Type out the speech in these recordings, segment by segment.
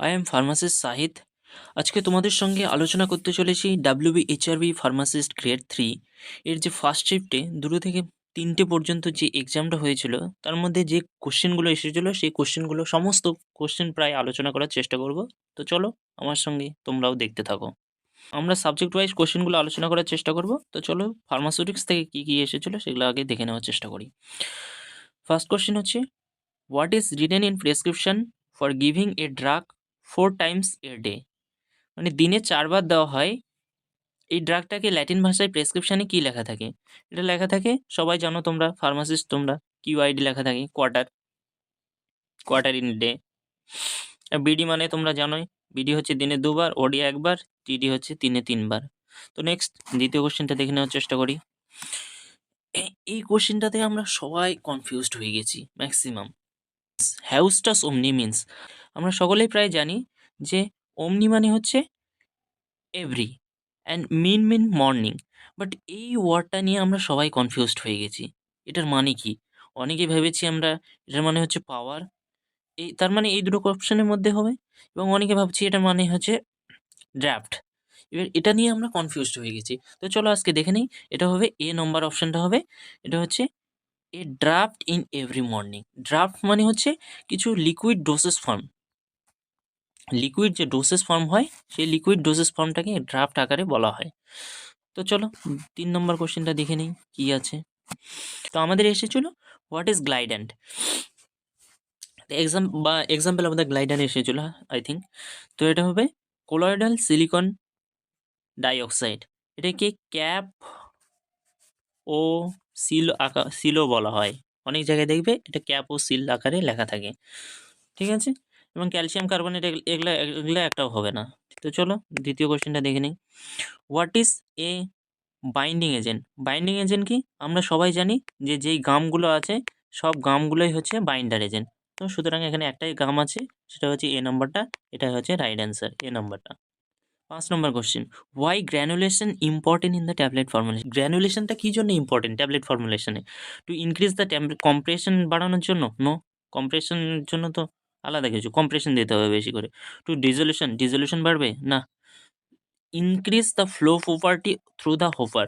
I am pharmacist সাহিদ। আজকে তোমাদের সঙ্গে আলোচনা করতে চলেছি ডাব্লিউবিএইচআরবি ফার্মাসিস্ট গ্রেড 3 এর যে ফার্স্ট শিফটে 2 থেকে 3টে পর্যন্ত যে এক্সামটা হয়েছিল তার মধ্যে যে কোশ্চেনগুলো এসেছিল সেই কোশ্চেনগুলো সমস্ত কোশ্চেন প্রায় আলোচনা করার চেষ্টা করব। তো চলো আমার সঙ্গে তোমরাও দেখতে থাকো। আমরা সাবজেক্ট ওয়াইজ কোশ্চেনগুলো আলোচনা করার চেষ্টা করব। তো চলো ফার্মাসিউটিক্স থেকে কী কী এসেছিলো সেগুলো আগে দেখে নেওয়ার চেষ্টা করি। ফার্স্ট কোশ্চেন হচ্ছে, what is written in prescription for giving a drug 4 times a day? মানে দিনে 4 বার দেওয়া হয় এই ড্রাগটাকে ল্যাটিন ভাষায় প্রেসক্রিপশনে কী লেখা থাকে? এটা লেখা থাকে, সবাই জানো তোমরা, ফার্মাসিস্ট তোমরা, কিউআইডি লেখা থাকে কোয়ার্টার ইন ডে। আর বিডি মানে তোমরা জানোই, বিডি হচ্ছে দিনে 2 বার, ওডি 1 বার, টিডি হচ্ছে দিনে 3 বার। তো নেক্সট দ্বিতীয় কোশ্চেনটা দেখে নেওয়ার চেষ্টা করি। এই কোশ্চেনটাতে আমরা সবাই কনফিউজড হয়ে গেছি ম্যাক্সিমাম। হ্যাউস্টাস ওমনি মিন্স, আমরা সকলেই প্রায় জানি যে ওমনি মানে হচ্ছে every and mean morning. But এই ওয়ার্ডটা নিয়ে আমরা সবাই কনফিউজড হয়ে গেছি। এটার মানে কি? অনেকে ভেবেছি আমরা এটার মানে হচ্ছে পাওয়ার, তার মানে এই দুটো অপশনের মধ্যে হবে, এবং অনেকে ভাবছি এটার মানে হচ্ছে ড্রাফট। এবার এটা নিয়ে আমরা কনফিউজড হয়ে গেছি। তো চলো আজকে দেখে নিই। এটা হবে এ নম্বর অপশনটা হবে, এটা হচ্ছে a draught in every morning. Draught মানে হচ্ছে কিছু লিকুইড ডোসেস ফর্ম, লিকুইড যে ডোসেস ফর্ম হয় সেই লিকুইড ডোসেস ফর্মটাকে ড্রাফট আকারে বলা হয়। তো চলো 3 নম্বর কোশ্চেনটা দেখে নিই কি আছে। তো আমাদের এসেছিল হোয়াট ইজ গ্লাইড্যান্ট। এক্সাম্পল আমাদের গ্লাইড্যান্ট এসেছিল আই থিঙ্ক। তো এটা হবে কোলয়েডাল সিলিকন ডাইঅক্সাইড। এটাকে ক্যাপ ও সিলও বলা হয়। অনেক জায়গায় দেখবে এটা ক্যাপ ও সিল আকারে লেখা থাকে, ঠিক আছে। এবং ক্যালসিয়াম কার্বনেট এগুলো এগুলো একটাও হবে না। তো চলো দ্বিতীয় কোশ্চেনটা দেখে নিই। What is a binding agent. Binding agent কি? আমরা সবাই জানি যে যেই গামগুলো আছে সব গামগুলোই হচ্ছে বাইন্ডার এজেন্ট। তো সুতরাং এখানে একটাই গাম আছে, সেটা হচ্ছে এ নাম্বারটা। এটা হচ্ছে রাইট অ্যান্সার, এ নাম্বারটা। 5 নম্বর question, why granulation important in the tablet formulation. গ্র্যানুলেশনটা কী জন্য ইম্পর্টেন্ট ট্যাবলেট ফর্মুলেশনে? টু ইনক্রিজ দ্য কম্প্রেশন বাড়ানোর জন্য? নো, কম্প্রেশনের জন্য তো আলাদা কিছু, কম্প্রেশন দিতে হবে বেশি করে। টু ডিজলিউশন বাড়বে না। Increase the flow property through the hopper.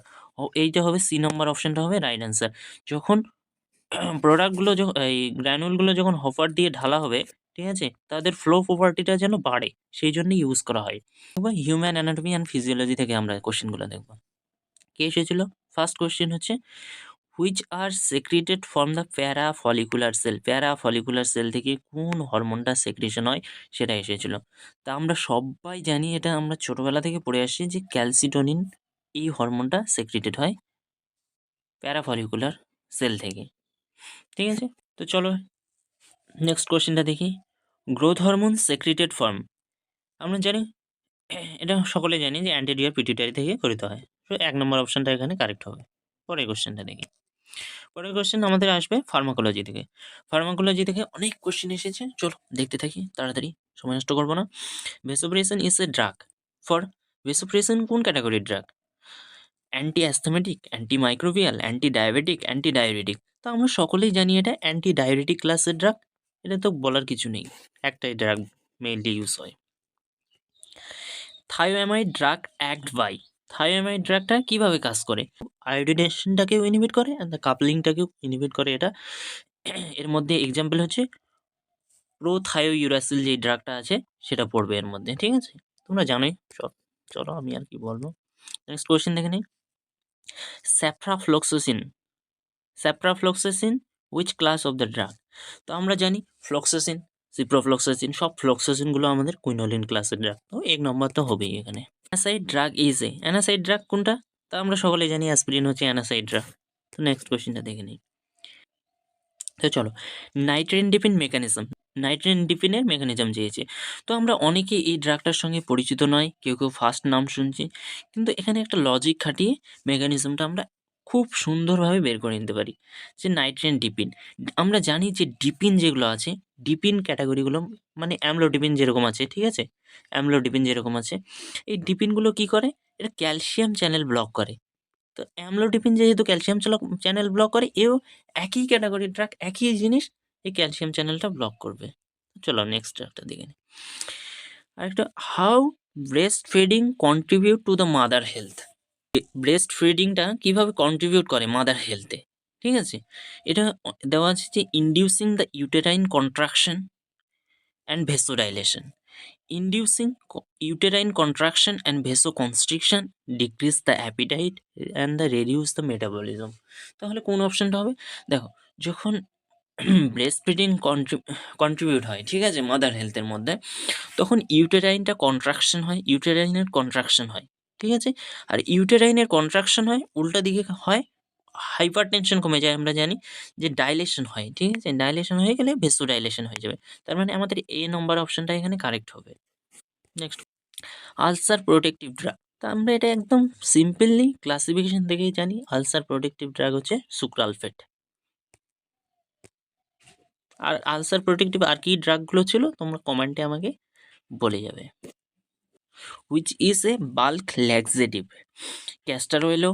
এইটা হবে সি নম্বর অপশনটা হবে রাইট অ্যান্সার। যখন প্রোডাক্টগুলো যখন এই গ্র্যানুলগুলো যখন হপার দিয়ে ঢালা হবে, ঠিক আছে, তাদের ফ্লো প্রপার্টিটা যেন বাড়ে, সেই জন্য ইউজ করা হয়। হিউম্যান অ্যানাটমি অ্যান্ড ফিজিওলজি থেকে আমরা কোশ্চেনগুলো দেখব। কে এসেছিল? ফার্স্ট কোশ্চেন হচ্ছে, which are secreted from the parafollicular cell. Parafollicular cell থেকে কোন হরমোনটা সেক্রেশন হয় সেটা এসেছিল। তা আমরা সবাই জানি, এটা আমরা ছোটোবেলা থেকে পড়ে আসছি যে ক্যালসিটোনিন এই হরমোনটা সেক্রেটেড হয় প্যারা ফলিকুলার সেল থেকে, ঠিক আছে। তো চলো নেক্সট কোশ্চেনটা দেখি। গ্রোথ হরমোন সেক্রেটেড ফর্ম, আমরা জানি, এটা সকলে জানি যে অ্যান্টেরিয়র পিটুইটারি থেকে গঠিত হয়। তো 1 নম্বর অপশনটা এখানে কারেক্ট হবে। পরের কোশ্চেনটা দেখি। পরের কোশ্চেন আমাদের আসবে ফার্মাকোলজি থেকে। ফার্মাকোলজি থেকে অনেক কোশ্চেন এসেছে, চলো দেখতে থাকি তাড়াতাড়ি, সময় নষ্ট করবো না। Vasopressin is a drug for, vasopressin কোন ক্যাটাগরির drug? Anti asthmatic, anti microbial, anti diabetic, anti diuretic. তো আমরা সকলেই জানি এটা অ্যান্টি ডায়ুরেটিক ক্লাসের ড্রাগ, এটা তো বলার কিছু নেই, একটাই ড্রাগ মেইনলি ইউজ হয়। থায়োঅ্যামাইড ড্রাগ অ্যাক্ট বাই, থায়োঅ্যামাইড ড্রাগটা কীভাবে কাজ করে? আয়োডিনেশনটাকেও ইনহিবিট করে অ্যান্ড দ্য কাপলিংটাকেও ইনহিবিট করে এটা। এর মধ্যে এক্সাম্পল হচ্ছে প্রোথায়োইউরাসিল যে ড্রাগটা আছে সেটা পড়বে এর মধ্যে, ঠিক আছে, তোমরা জানোই সব। চলো আমি আর কি বলবো। নেক্সট কোয়েশ্চেন দেখে নিই। Sparfloxacin, sparfloxacin which class of the drug? তো আমরা জানি ফ্লক্সাসিন, সিপ্রোফ্লক্সাসিন, সব ফ্লক্সাসিনগুলো আমাদের কুইনোলিন ক্লাসের ড্রাগ, তো 1 নম্বর তো হবেই এখানে। অ্যানাসাইড ড্রাগ ইজ এ, অ্যানাসাইড ড্রাগ কোনটা? তা আমরা সকলে জানি অ্যাসপিরিন হচ্ছে অ্যানাসাইড ড্রাগ। তো নেক্সট কোয়েশ্চেনটা দেখে নিই। তো চলো, নাইট্রেন ডিপিন মেকানিজম, নাইট্রেন ডিপিনের মেকানিজম চেয়েছে। তো আমরা অনেকে এই ড্রাগটার সঙ্গে পরিচিত নয়, কেউ কেউ ফার্স্ট নাম শুনছি, কিন্তু এখানে একটা লজিক খাটিয়ে মেকানিজমটা আমরা খুব সুন্দরভাবে বের করে নিতে পারি। যে নাইট্রেন ডিপিন, আমরা জানি যে ডিপিন যেগুলো আছে, ডিপিন ক্যাটাগরিগুলো মানে অ্যামলোডিপিন যেরকম আছে, ঠিক আছে, অ্যামলোডিপিন যেরকম আছে, এই ডিপিনগুলো কী করে? এটা ক্যালসিয়াম চ্যানেল ব্লক করে। তো অ্যামলোডিপিন যেহেতু ক্যালসিয়াম চ্যানেল ব্লক করে, এও একই ক্যাটাগরির ড্রাগ, একই জিনিস, এই ক্যালসিয়াম চ্যানেলটা ব্লক করবে। চলো নেক্সট ড্রাগটা দেখে নিই। আরেকটা, how breastfeeding contribute to the mother health. Breast ফিডিংটা কীভাবে কন্ট্রিবিউট করে মাদার হেলথে, ঠিক আছে? এটা দেওয়া আছে যে inducing the uterine contraction and vasodilation. Inducing uterine contraction and vasoconstriction decrease the appetite and the reduce the metabolism. তাহলে কোন অপশনটা হবে? দেখো, যখন ব্রেস্ট ফিডিং কন্ট্রিবিউট হয়, ঠিক আছে, মাদার হেলথের মধ্যে, তখন ইউটেরাইনটা কন্ট্রাকশন হয়, ইউটেরাইনের কন্ট্রাকশন হয়, ঠিক আছে? আর ইউটেরাইনের কন্ট্রাকশন হয়, উল্টা দিকে হয় হাইপার টেনশন কমে যায়, আমরা জানি যে ডাইলেশন হয়, ঠিক আছে? ডাইলেশন হয়ে গেলে ভেসো ডাইলেশন হয়ে যাবে। তার মানে আমাদের এ নম্বর অপশনটা এখানে কারেক্ট হবে। Next, ulcer protective drug. তা আমরা এটা একদম সিম্পলি ক্লাসিফিকেশন থেকেই জানি, আলসার প্রোটেক্টিভ ড্রাগ হচ্ছে সুক্রালফেট। আর আলসার প্রোটেক্টিভ আর কি ড্রাগগুলো ছিল তোমরা কমেন্টে আমাকে বলে যাবে। Which is a bulk laxative. Castor অয়েলও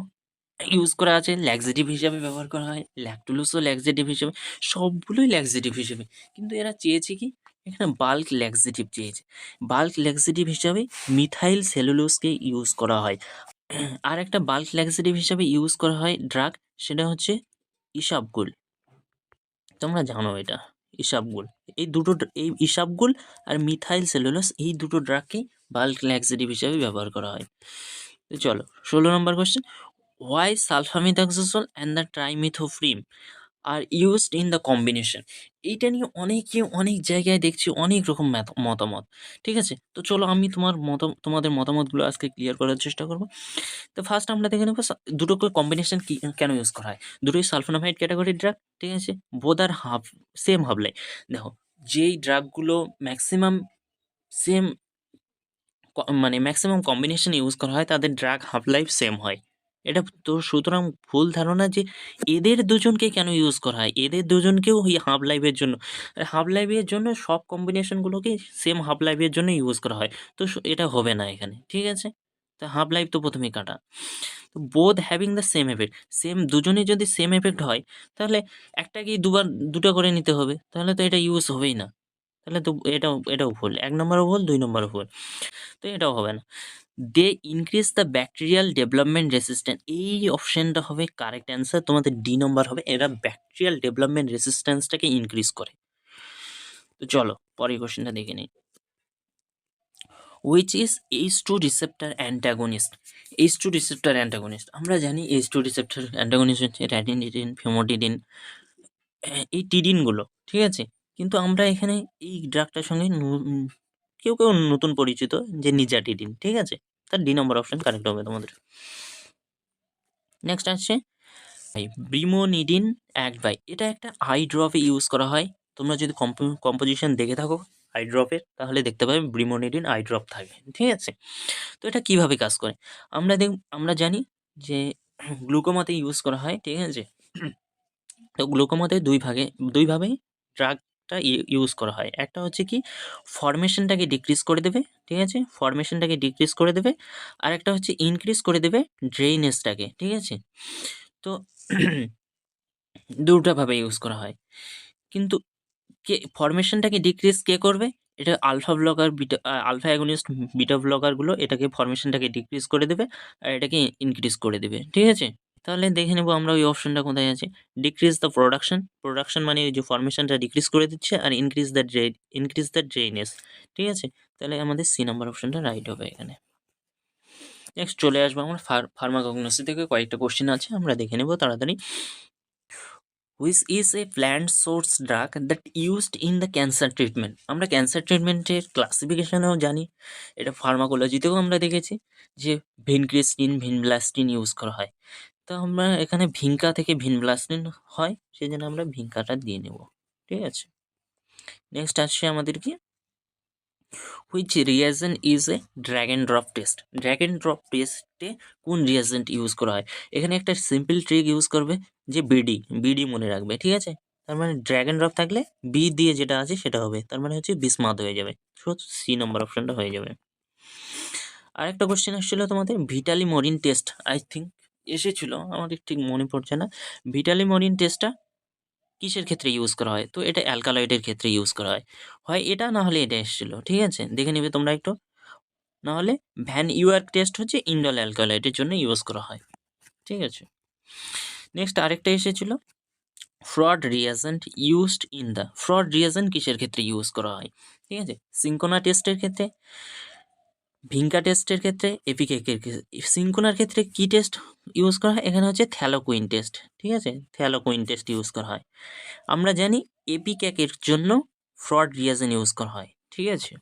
ইউজ করা আছে, ল্যাক্সেটিভ হিসাবে ব্যবহার করা হয়, ল্যাকটুলোসও ল্যাক্সেটিভ হিসেবে, সবগুলোই ল্যাক্সেটিভ হিসেবে। কিন্তু এরা চেয়েছে কি, এখানে বাল্ক ল্যাক্সেটিভ চেয়েছে। বাল্ক ল্যাক্সেটিভ হিসাবে মিথাইল সেলুলোজকে ইউজ করা হয়। আর একটা বাল্ক ল্যাক্সেটিভ হিসাবে ইউজ করা হয় ড্রাগ, সেটা হচ্ছে ইসাবগুল। তোমরা জানো এটা, ইসাবগুল। এই দুটো এই ইসাবগুল আর মিথাইল সেলুলোজ, এই দুটো ড্রাগকেই বাল্ক ল্যাক্সেটিভ হিসাবে ব্যবহার করা হয়। তো চলো 16 নম্বর question, why sulfamethoxazole and the trimethoprim are used in the combination. এইটা নিয়ে অনেকে অনেক জায়গায় দেখছি অনেক রকম মতামত, ঠিক আছে? তো চলো আমি তোমাদের মতামতগুলো আজকে ক্লিয়ার করার চেষ্টা করব। তো ফার্স্ট আমরা দেখে নেবো দুটোকে কম্বিনেশন কি কেন ইউজ করা হয়। দুটোই সালফোনামাইড ক্যাটাগরির ড্রাগ, ঠিক আছে? বোথ আর হাফ সেম হাফলাই। দেখো, যেই ড্রাগগুলো ম্যাক্সিমাম সেম মানে ম্যাক্সিমাম কম্বিনেশন ইউজ করা হয় তাদের ড্রাগ হাফ লাইফ সেম হয়। এটা তো সুতরাং ভুল ধারণা যে এদের দুজনকে কেন ইউজ করা হয়, এদের দুজনকেও ওই হাফ লাইফের জন্য, হাফ লাইফের জন্য সব কম্বিনেশনগুলোকে সেম হাফ লাইফের জন্য ইউজ করা হয়। তো এটা হবে না এখানে, ঠিক আছে? তো হাফ লাইফ তো প্রথমেই কাটা। তো both having the same effect, same দুজনে যদি সেম এফেক্ট হয় তাহলে একটাকেই দুটো করে নিতে হবে, তাহলে তো এটা ইউজ হবেই না। তাহলে তো এটাও ভুল, 1 নম্বরও ভুল, 2 নম্বরও ভুল। তো এটাও হবে না। They increase the bacterial development resistance, এই অপশনটা হবে কারেক্ট অ্যান্সার। তোমাদের ডি নম্বর হবে, এরা ব্যাকটেরিয়াল ডেভেলপমেন্ট রেসিস্ট্যান্সটাকে ইনক্রিজ করে। তো চলো পরের কোশ্চেনটা দেখে নিই। Which is H2 receptor antagonist. H2 receptor antagonist, আমরা জানি H2 রিসেপ্টর অ্যান্টাগনিস্ট হচ্ছে র্যাডিনিডিন, ফেমোডিডিন, এই টিডিনগুলো, ঠিক আছে? কিন্তু আমরা এখানে এই ড্রাগটার সঙ্গে কেউ নতুন পরিচিত যে নিজাটিডিন, ঠিক আছে? তার ডি নম্বর অপশন কারেক্ট হবে তোমাদের। নেক্সট আসছে ব্রিমোনিডিন অ্যাক্ট বাই, এটা একটা আই ড্রপে ইউজ করা হয়। তোমরা যদি কম্পোজিশন দেখে থাকো আই ড্রপের, তাহলে দেখতে পাবে ব্রিমোনিডিন আই ড্রপ থাকে, ঠিক আছে? তো এটা কিভাবে কাজ করে আমরা জানি যে গ্লুকোমাতে ইউজ করা হয়, ঠিক আছে? তো গ্লুকোমাতে দুইভাবে ড্রাগটা ইউজ করা হয়। একটা হচ্ছে কি, ফরমেশনটাকে ডিক্রিজ করে দেবে, ঠিক আছে? ফরমেশনটাকে ডিক্রিজ করে দেবে। আর একটা হচ্ছে ইনক্রিজ করে দেবে ড্রেইনেজটাকে, ঠিক আছে? তো দুটোভাবে ইউজ করা হয়। কিন্তু ফরমেশনটাকে ডিক্রিজ কে করবে? এটা alpha blocker, alpha agonist, beta ব্লকারগুলো এটাকে ফরমেশনটাকে ডিক্রিজ করে দেবে আর এটাকে ইনক্রিজ করে দেবে, ঠিক আছে? তাহলে দেখে নেব আমরা ওই অপশনটা কোথায় আছে। ডিক্রিজ দ্য প্রোডাকশন মানে ওই যে ফরমেশনটা ডিক্রিজ করে দিচ্ছে, আর ইনক্রিজ দ্য ড্রেনেজ, ঠিক আছে? তাহলে আমাদের সি নাম্বার অপশনটা রাইট হবে এখানে। নেক্সট চলে আসবো আমরা ফার্মাকগনোসি থেকে কয়েকটা কোশ্চেন আছে, আমরা দেখে নেব তাড়াতাড়ি। Which is A plant source drug that used in the cancer treatment. আমরা ক্যান্সার ট্রিটমেন্টের ক্লাসিফিকেশনেও জানি, এটা ফার্মাকোলজিতেও আমরা দেখেছি যে ভিনক্রিস্টিন, ভিনব্লাস্টিন ইউজ করা হয়। তো আমরা এখানে ভিঙ্কা থেকে ভিনব্লাস্টিন হয়, সেই জন্য আমরা ভিঙ্কাটা দিয়ে নেব, ঠিক আছে? নেক্সট আসছে আমাদের কি, which reagent is a drag and drop test. Drag and drop টেস্টে কোন রিয়াজেন্ট ইউজ করা হয়? এখানে একটা সিম্পল ট্রিক ইউজ করবে যে বিডি মনে রাখবে, ঠিক আছে? তার মানে ড্র্যাগ অ্যান্ড ড্রপ থাকলে বি দিয়ে যেটা আছে সেটা হবে, তার মানে হচ্ছে বিসমাত হয়ে যাবে। সো সি নম্বর অপশনটা হয়ে যাবে। আরেকটা কোশ্চেন আসছিল তোমাদের Vitali Morin test, I think এসেছিল, আমাদের ঠিক মনে পড়ছে না। ভিটালি মরিন টেস্টটা কিসের ক্ষেত্রে ইউজ করা হয়? তো এটা অ্যালকালয়েডের ক্ষেত্রে ইউজ করা হয়। হয় এটা না হলে এটা এসেছিল। ঠিক আছে? দেখে নিবে তোমরা একটু। না হলে ভ্যান ইউয়ার্ক টেস্ট হচ্ছে ইন্ডল অ্যালকালয়েডের জন্য ইউজ করা হয়। ঠিক আছে? নেক্সট আরেকটা এসেছিল fraud reagent used in the fraud reagent কিসের ক্ষেত্রে ইউজ করা হয়? ঠিক আছে? সিনকোনা টেস্টের ক্ষেত্রে, ভিঙ্কা টেস্টের ক্ষেত্রে, এপিকেকের সিনকোনার ক্ষেত্রে কি টেস্ট ইউজ করা হয়? এখানে হচ্ছে থ্যালোকুইন টেস্ট। ঠিক আছে? থ্যালোকুইন টেস্ট ইউজ করা হয়। আমরা জানি এপিক্যাকের জন্য ফ্রড রিয়াজেন্ট ইউজ করা হয়। ঠিক আছে?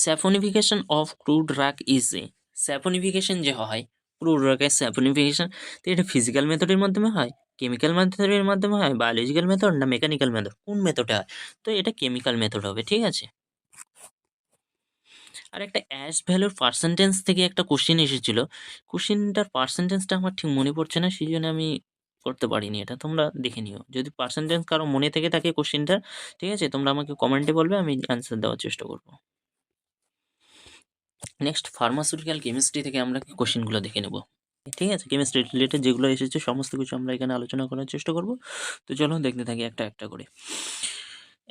Saponification of crude rack is a saponification যে হয় ক্রুড রাকের স্যাফনিফিকেশন, তো এটা ফিজিক্যাল মেথডের মাধ্যমে হয়, কেমিক্যাল মেথডের মাধ্যমে হয়, বায়োলজিক্যাল মেথড না মেকানিক্যাল মেথড, কোন মেথডে হয়? তো এটা কেমিক্যাল মেথড হবে। ঠিক আছে? আর একটা অ্যাশ ভ্যালুর পার্সেন্টেজ থেকে একটা কোশ্চেন এসেছিল। কোশ্চেনটার পার্সেন্টেজটা আমার ঠিক মনে পড়ছে না, সেই জন্য আমি করতে পারিনি। এটা তোমরা দেখে নিও। যদি পার্সেন্টেজ কারো মনে থেকে থাকে কোশ্চেনটা, ঠিক আছে, তোমরা আমাকে কমেন্টে বলবে, আমি অ্যান্সার দেওয়ার চেষ্টা করবো। নেক্সট ফার্মাসিউটিক্যাল কেমিস্ট্রি থেকে আমরা কোশ্চেনগুলো দেখে নেব। ঠিক আছে? কেমিস্ট্রি রিলেটেড যেগুলো এসেছে সমস্ত কিছু আমরা এখানে আলোচনা করার চেষ্টা করব। তো চলো দেখতে থাকি একটা একটা করে।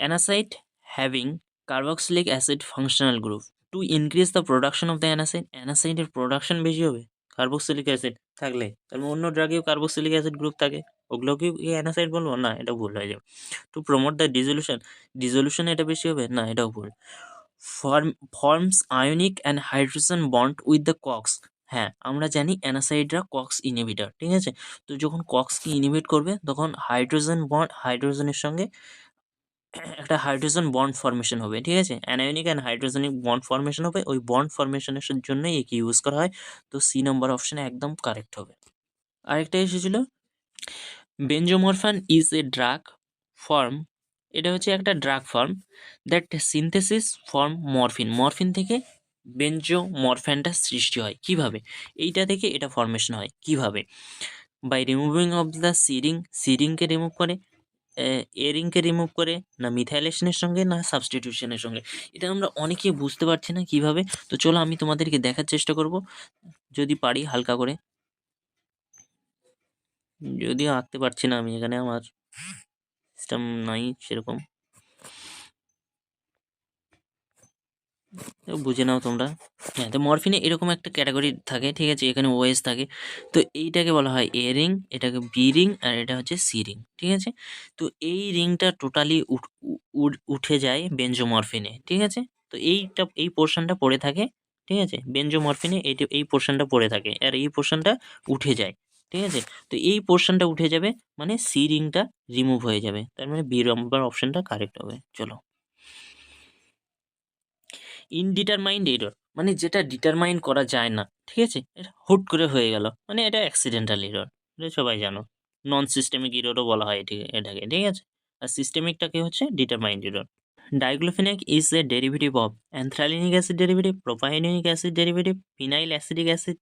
NSAID having carboxylic acid functional group to increase the production of the NSAID, অ্যানাসাইডের প্রোডাকশন বেশি হবে কার্বক্সিলিক অ্যাসিড থাকলে। তারপর অন্য ড্রাগেও কার্বক্সিলিক অ্যাসিড গ্রুপ থাকে, ওগুলোকেও কি অ্যানাসাইড বলবো? না, এটা ভুল হয়ে যাবে। টু প্রমোট দ্য ডিজলিউশন এটা বেশি হবে? না, এটাও ভুল। Forms ionic and hydrogen bond with the COX. হ্যাঁ, আমরা জানি অ্যানাসাইডরা কক্স ইনহিবিটর। ঠিক আছে? তো যখন কক্সকে ইনহিবিট করবে তখন হাইড্রোজেনের সঙ্গে একটা হাইড্রোজেন বন্ড ফর্মেশন হবে। ঠিক আছে? অ্যানায়নিক অ্যান্ড হাইড্রোজেনিক বন্ড ফর্মেশন হবে। ওই বন্ড ফর্মেশনের জন্যই একে ইউজ করা হয়। তো সি নম্বর অপশন একদম কারেক্ট হবে। আরেকটা এসেছিল বেঞ্জোমরফান ইজ এ ড্রাগ ফর্ম। এটা হচ্ছে একটা drug form that synthesis form morphine. Morphine থেকে বেঞ্জোমরফ্যানটা সৃষ্টি হয়। কিভাবে? এইটা থেকে এটা ফর্মেশন হয় কিভাবে? বাই রিমুভিং অফ দ্য সিরিংকে রিমুভ করে, এরিংকে রিমুভ করে, না মিথাইলেশনের সঙ্গে, না সাবস্টিটিউশনের সঙ্গে। এটা আমরা অনেকেই বুঝতে পারছি না কিভাবে। তো চলো আমি তোমাদেরকে দেখার চেষ্টা করব, যদি পারি হালকা করে। যদিও আঁকতে পারছি না আমি, এখানে আমার সিস্টেম নাই সেরকম, তো বুঝে নাও তোমরা। হ্যাঁ, তো মরফিনে এরকম একটা ক্যাটাগরি থাকে। ঠিক আছে? এখানে ওএস থাকে। তো এইটাকে বলা হয় এ রিং, এটাকে বি রিং, আর এটা হচ্ছে সি রিং। ঠিক আছে? তো এই রিংটা টোটালি উঠে যায় বেঞ্জোমরফিনে। ঠিক আছে? তো এই পোর্শনটা পড়ে থাকে। ঠিক আছে? বেঞ্জোমরফিনে এই পোর্শনটা পড়ে থাকে আর এই পোর্শনটা উঠে যায়। ঠিক আছে? তো এই পোর্শনটা উঠে যাবে মানে সি রিংটা রিমুভ হয়ে যাবে। তার মানে বি নম্বর অপশনটা কারেক্ট হবে। চলো, ইনডিটারমাইন্ড এরর মানে যেটা ডিটারমাইন করা যায় না। ঠিক আছে? এটা হুট করে হয়ে গেল মানে এটা অ্যাক্সিডেন্টাল এরর। এটা সবাই জানো। নন সিস্টেমিক এররও বলা হয় এটাকে। ঠিক আছে? আর সিস্টেমিকটাকে হচ্ছে determined error. Diclofenac is a derivative of anthranilic acid derivative, propionic acid derivative, phenyl acetic acid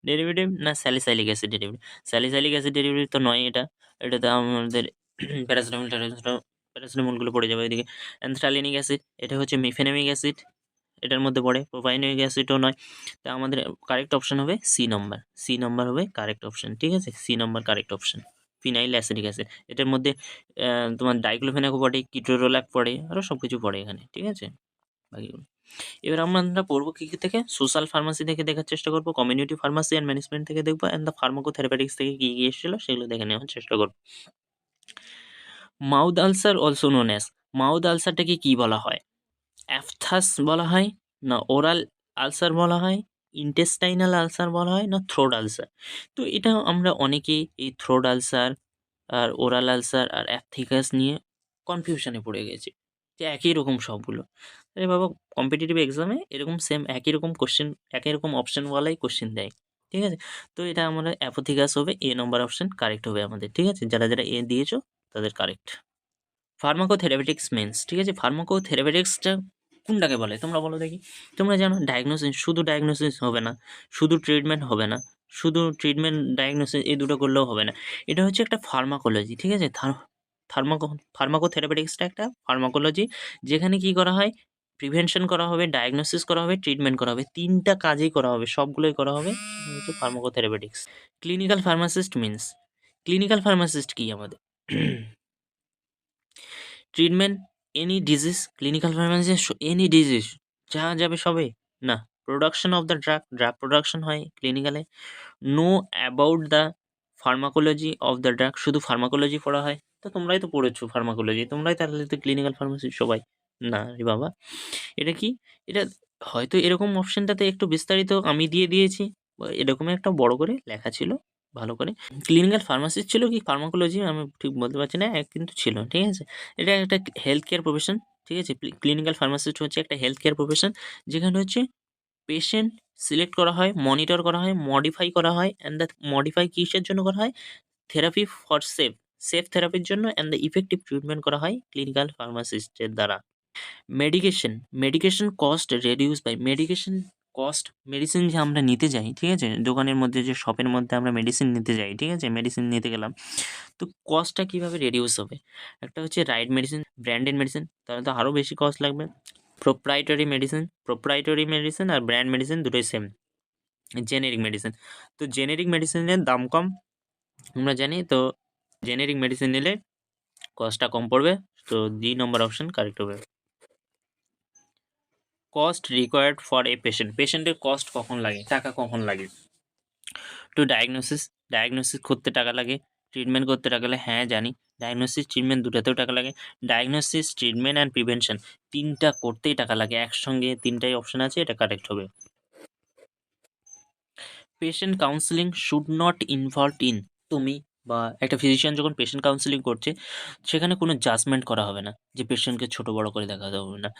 derivative, না salicylic acid derivative. Salicylic acid derivative তো নয় এটা। এটাতে আমাদের প্যারাসিটামল প্যারাসিটামলগুলো পড়ে যাবে এদিকে। অ্যানথ্রালিনিক অ্যাসিড এটা হচ্ছে মিফেনামিক অ্যাসিড, এটার মধ্যে পড়ে। প্রোপাইনিক অ্যাসিডও নয়। তা আমাদের কারেক্ট অপশন হবে সি নম্বর। সি নম্বর হবে কারেক্ট অপশন। ঠিক আছে? সি নম্বর correct option. Phenyl acetic acid এটার মধ্যে তোমার ডাইক্লোফেনাকও পড়ে, কিটোরোলাক পড়ে, আরও সব কিছু পড়ে এখানে। ঠিক আছে? বাকিগুলো এবার আমরা পড়বো কী কী থেকে? সোশ্যাল ফার্মাসি থেকে দেখার চেষ্টা করবো, কমিউনিটি ফার্মাসি অ্যান্ড ম্যানেজমেন্ট থেকে দেখবো, অ্যান্ড দ্য ফার্মাকোথেরাপিউটিক্স থেকে কী কী এসেছিলো সেগুলো দেখে নেওয়ার চেষ্টা করবো। Mouth ulcer also known as, mouth আলসারটাকে কী বলা হয়? অ্যাপথাস বলা হয়, না ওরাল আলসার বলা হয়, ইন্টেস্টাইনাল আলসার বলা হয়, না থ্রোট আলসার? তো এটা আমরা অনেকেই এই থ্রোট আলসার আর ওরাল আলসার আর অ্যাপথিকাস নিয়ে কনফিউশনে পড়ে গেছি যে একই রকম সবগুলো। আরে বাবা, কম্পিটিটিভ এক্সামে এরকম সেম একই রকম কোশ্চেন, একই রকম অপশানওয়ালাই কোশ্চেন দেয়। ঠিক আছে? তো এটা আমরা অ্যাপথিকাস হবে, এ নম্বর অপশান কারেক্ট হবে আমাদের। ঠিক আছে? যারা যারা এ দিয়েছো তাদের কারেক্ট। ফার্মাকোথেরাপিউটিক্স মিনস, ঠিক আছে? ফার্মাকোথেরাপিউটিক্সটা কোনটাকে বলে তোমরা বলো দেখি? তোমরা জানো ডায়াগনোসিস, শুধু ডায়াগনোসিস হবে না, শুধু ট্রিটমেন্ট হবে না, শুধু ট্রিটমেন্ট ডায়াগনোসিস এই দুটো করলেও হবে না। এটা হচ্ছে একটা ফার্মাকোলজি। ঠিক আছে? ফার্মাকো ফার্মাকোথেরাপিউটিক্সটা একটা ফার্মাকোলজি, যেখানে কি করা হয়? প্রিভেনশন করা হবে, ডায়াগনোসিস করা হবে, ট্রিটমেন্ট করা হবে। ৩টা কাজেই করা হবে, সবগুলোই করা হবে। এটা হচ্ছে pharmacotherapeutics. Clinical pharmacist means, clinical pharmacist কি আমাদের? Treatment any disease, clinical pharmacy any disease যা যাবে সবে না। Production of the drug production হয় ক্লিনিক্যালে। Know about the pharmacology of the drug, শুধু ফার্মাকোলজি পড়া হয়। তো তোমরাই তো পড়েছো ফার্মাকোলজি, তোমরাই তাহলে তো ক্লিনিক্যাল ফার্মাসি সবাই। না রে বাবা, এটা কি? এটা হয়তো এরকম অপশনটাতে একটু বিস্তারিত আমি দিয়ে দিয়েছি, বা এরকম একটা বড় করে লেখা ছিল ভালো করে। ক্লিনিক্যাল ফার্মাসিস্ট ছিল কি ফার্মাকোলজি আমি ঠিক বলতে পারছি না, কিন্তু ছিল, ঠিক আছে। এটা একটা হেলথ কেয়ার প্রফেশন, ঠিক আছে। ক্লিনিক্যাল ফার্মাসিস্ট হচ্ছে একটা হেলথ কেয়ার প্রফেশন, যেখানে হচ্ছে পেশেন্ট সিলেক্ট করা হয়, মনিটর করা হয়, মডিফাই করা হয়, অ্যান্ড দ্য মডিফাই কিসের জন্য করা হয়? থেরাপি ফর সেফ থেরাপির জন্য, অ্যান্ড দ্য ইফেক্টিভ ট্রিটমেন্ট করা হয় ক্লিনিক্যাল ফার্মাসিস্টের দ্বারা। Medication cost reduce by medication cost, medicine যে আমরা নিতে যাই, ঠিক আছে, দোকানের মধ্যে যে শপের মধ্যে আমরা মেডিসিন নিতে যাই, ঠিক আছে, মেডিসিন নিতে গেলাম, তো কস্টটা কীভাবে রেডিউস হবে? একটা হচ্ছে রাইট মেডিসিন, ব্র্যান্ডেড মেডিসিন, তাহলে তো আরও বেশি কস্ট লাগবে। প্রোপ্রাইটারি মেডিসিন আর ব্র্যান্ড মেডিসিন দুটোই সেম। জেনেরিক মেডিসিন, তো জেনেরিক মেডিসিনের দাম কম আমরা জানি, তো জেনেরিক মেডিসিন নিলে কস্টটা কম পড়বে, তো 2 নম্বর অপশন কারেক্ট হবে। কস্ট রিকোয়ার্ড ফর এ পেশেন্টের কস্ট কখন লাগে, টাকা কখন লাগে? টু ডায়াগনোসিস করতে টাকা লাগে, ট্রিটমেন্ট করতে টাকা লাগে, হ্যাঁ জানি। ডায়াগনোসিস ট্রিটমেন্ট দুটাতেও টাকা লাগে। ডায়াগনোসিস, ট্রিটমেন্ট অ্যান্ড প্রিভেনশন, তিনটা করতেই টাকা লাগে, একসঙ্গে তিনটাই অপশন আছে, এটা কারেক্ট হবে। Patient counselling should not involve in, তুমি বা একটা ফিজিশিয়ান যখন পেশেন্ট কাউন্সেলিং করছে, সেখানে কোনো জাজমেন্ট করা হবে না, যে পেশেন্টকে ছোটো বড়ো করে দেখাতে হবে না।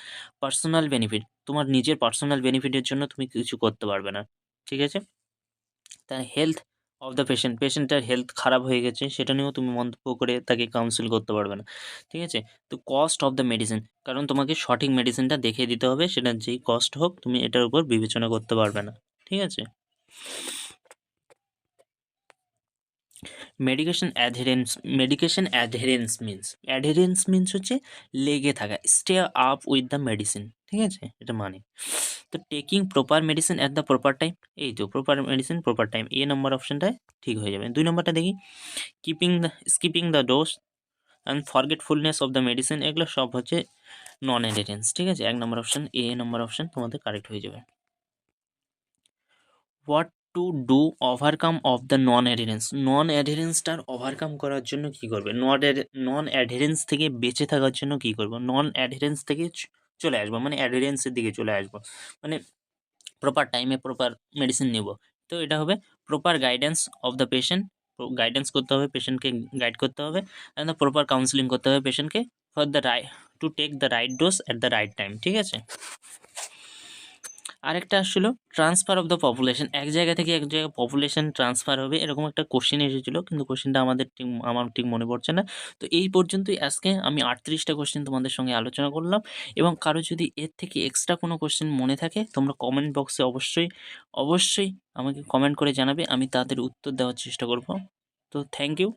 পার্সোনাল বেনিফিট, তোমার নিজের পার্সোনাল বেনিফিটের জন্য তুমি কিছু করতে পারবে না, ঠিক আছে। তার হেলথ অফ দ্য পেশেন্টের হেলথ খারাপ হয়ে গেছে, সেটা নিয়েও তুমি মন্তব্য করে তাকে কাউন্সিল করতে পারবে না, ঠিক আছে। তো কস্ট অফ দ্য মেডিসিন, কারণ তোমাকে সঠিক মেডিসিনটা দেখিয়ে দিতে হবে, সেটা যেই কস্ট হোক তুমি এটার উপর বিবেচনা করতে পারবে না, ঠিক আছে। মেডিকেশন মিন্স হচ্ছে লেগে থাকা, stay up with the medicine, ঠিক আছে, এটা মানে। তো taking proper medicine at the proper time, এই তো proper medicine proper time, A নম্বর অপশনটায় ঠিক হয়ে যাবে। 2 নম্বরটা দেখি, skipping the dose and forgetfulness of the medicine, এগুলো সব হচ্ছে নন অ্যাডারেন্স, ঠিক আছে। 1 নম্বর অপশন, এ নম্বর অপশন তোমাদের কারেক্ট হয়ে যাবে। What to do overcome of the non অ্যাডারেন্সটার ওভারকাম করার জন্য কী করবে? নন অ্যাডারেন্স থেকে বেঁচে থাকার জন্য কী করবো? নন অ্যাডারেন্স থেকে চলে আসবো, মানে অ্যাডারেন্সের দিকে চলে আসবো, মানে প্রপার টাইমে প্রপার মেডিসিন নেব। তো এটা হবে proper guidance of the patient, guidance করতে হবে পেশেন্টকে, গাইড করতে হবে, অ্যান্ড দ্য প্রপার কাউন্সিলিং করতে হবে পেশেন্টকে for the to take the right dose at the right time, ঠিক আছে। আরেকটা আসছিল ট্রান্সফার অফ দ্য পপুলেশন, এক জায়গা থেকে এক জায়গায় পপুলেশন ট্রান্সফার হবে, এরকম একটা কোশ্চেন এসেছিলো, কিন্তু কোশ্চেনটা আমার ঠিক মনে পড়ছে না। তো এই পর্যন্তই আজকে আমি 38টা কোশ্চেন তোমাদের সঙ্গে আলোচনা করলাম, এবং কারো যদি এর থেকে এক্সট্রা কোনো কোশ্চেন মনে থাকে তোমরা কমেন্ট বক্সে অবশ্যই আমাকে কমেন্ট করে জানাবে, আমি তাদের উত্তর দেওয়ার চেষ্টা করব। তো থ্যাংক ইউ।